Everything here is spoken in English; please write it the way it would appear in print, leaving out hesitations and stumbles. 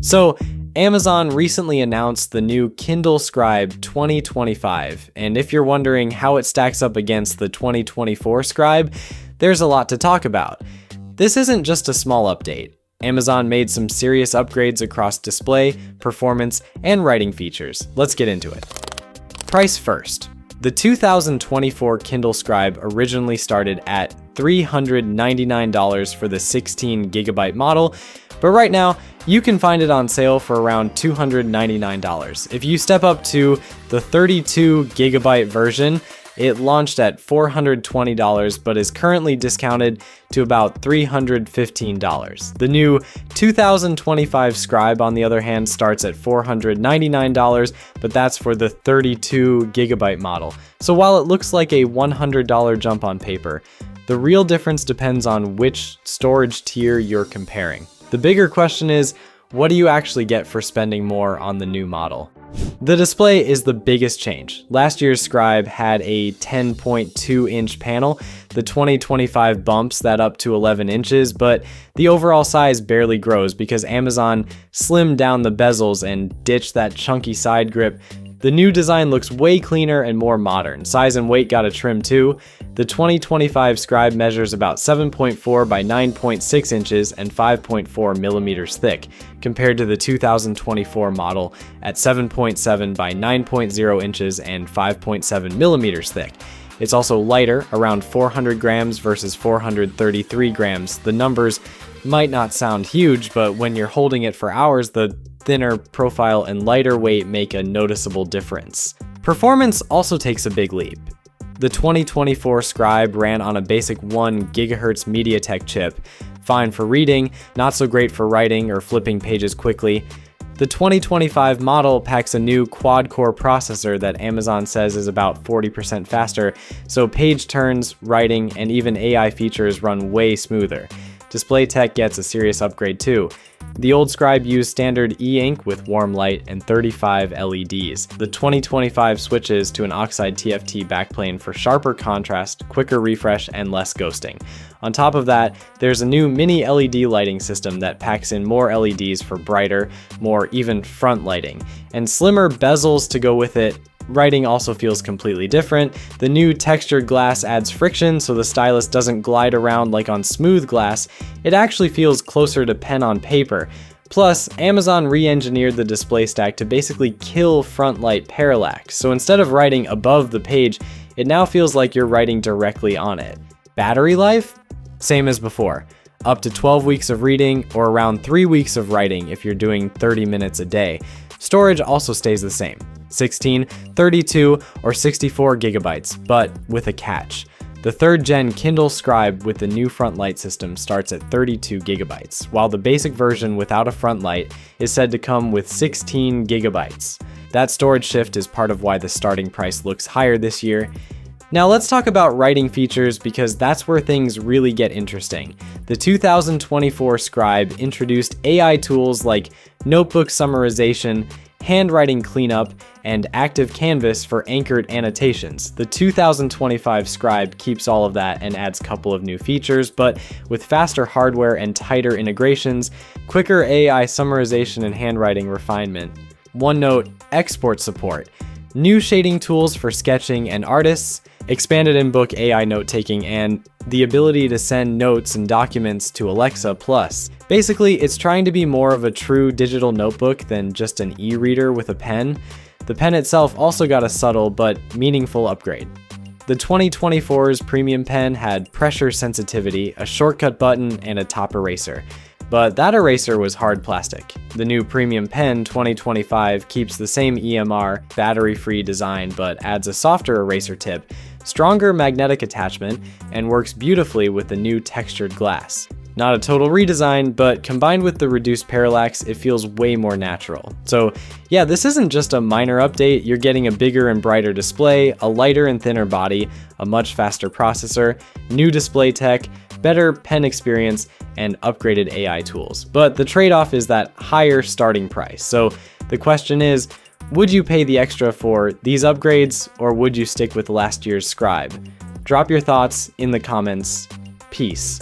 So, Amazon recently announced the new Kindle Scribe 2025, and if you're wondering how it stacks up against the 2024 Scribe, there's a lot to talk about. This isn't just a small update. Amazon made some serious upgrades across display, performance, and writing features. Let's get into it. Price first. The 2024 Kindle Scribe originally started at $399 for the 16GB model, but right now, you can find it on sale for around $299. If you step up to the 32GB version, it launched at $420, but is currently discounted to about $315. The new 2025 Scribe, on the other hand, starts at $499, but that's for the 32GB model. So while it looks like a $100 jump on paper, the real difference depends on which storage tier you're comparing. The bigger question is, what do you actually get for spending more on the new model? The display is the biggest change. Last year's Scribe had a 10.2-inch panel. The 2025 bumps that up to 11 inches, but the overall size barely grows because Amazon slimmed down the bezels and ditched that chunky side grip. The new design looks way cleaner and more modern. Size and weight got a trim too. The 2025 Scribe measures about 7.4 by 9.6 inches and 5.4 millimeters thick, compared to the 2024 model at 7.7 by 9.0 inches and 5.7 millimeters thick. It's also lighter, around 400 grams versus 433 grams. The numbers might not sound huge, but when you're holding it for hours, the thinner profile and lighter weight make a noticeable difference. Performance also takes a big leap. The 2024 Scribe ran on a basic 1 GHz MediaTek chip, fine for reading, not so great for writing or flipping pages quickly. The 2025 model packs a new quad-core processor that Amazon says is about 40% faster, so page turns, writing, and even AI features run way smoother. Display tech gets a serious upgrade too. The old Scribe used standard e-ink with warm light and 35 LEDs. The 2025 switches to an oxide TFT backplane for sharper contrast, quicker refresh, and less ghosting. On top of that, there's a new mini LED lighting system that packs in more LEDs for brighter, more even front lighting, and slimmer bezels to go with it. Writing also feels completely different. The new textured glass adds friction so the stylus doesn't glide around like on smooth glass. It actually feels closer to pen on paper. Plus, Amazon re-engineered the display stack to basically kill front light parallax. So instead of writing above the page, it now feels like you're writing directly on it. Battery life? Same as before. Up to 12 weeks of reading or around 3 weeks of writing if you're doing 30 minutes a day. Storage also stays the same. 16, 32, or 64 gigabytes, but with a catch. The 3rd gen Kindle Scribe with the new front light system starts at 32 gigabytes, while the basic version without a front light is said to come with 16 gigabytes. That storage shift is part of why the starting price looks higher this year. Now let's talk about writing features because that's where things really get interesting. The 2024 Scribe introduced AI tools like notebook summarization, handwriting cleanup, and active canvas for anchored annotations. The 2025 Scribe keeps all of that and adds a couple of new features, but with faster hardware and tighter integrations, quicker AI summarization and handwriting refinement. OneNote export support, new shading tools for sketching and artists, expanded in-book AI note-taking, and the ability to send notes and documents to Alexa Plus. Basically, it's trying to be more of a true digital notebook than just an e-reader with a pen. The pen itself also got a subtle but meaningful upgrade. The 2024's premium pen had pressure sensitivity, a shortcut button, and a top eraser. But that eraser was hard plastic. The new Premium Pen 2025 keeps the same EMR, battery-free design, but adds a softer eraser tip, stronger magnetic attachment, and works beautifully with the new textured glass. Not a total redesign, but combined with the reduced parallax, it feels way more natural. So yeah, this isn't just a minor update, you're getting a bigger and brighter display, a lighter and thinner body, a much faster processor, new display tech, better pen experience, and upgraded AI tools. But the trade-off is that higher starting price. So the question is, would you pay the extra for these upgrades, or would you stick with last year's Scribe? Drop your thoughts in the comments. Peace.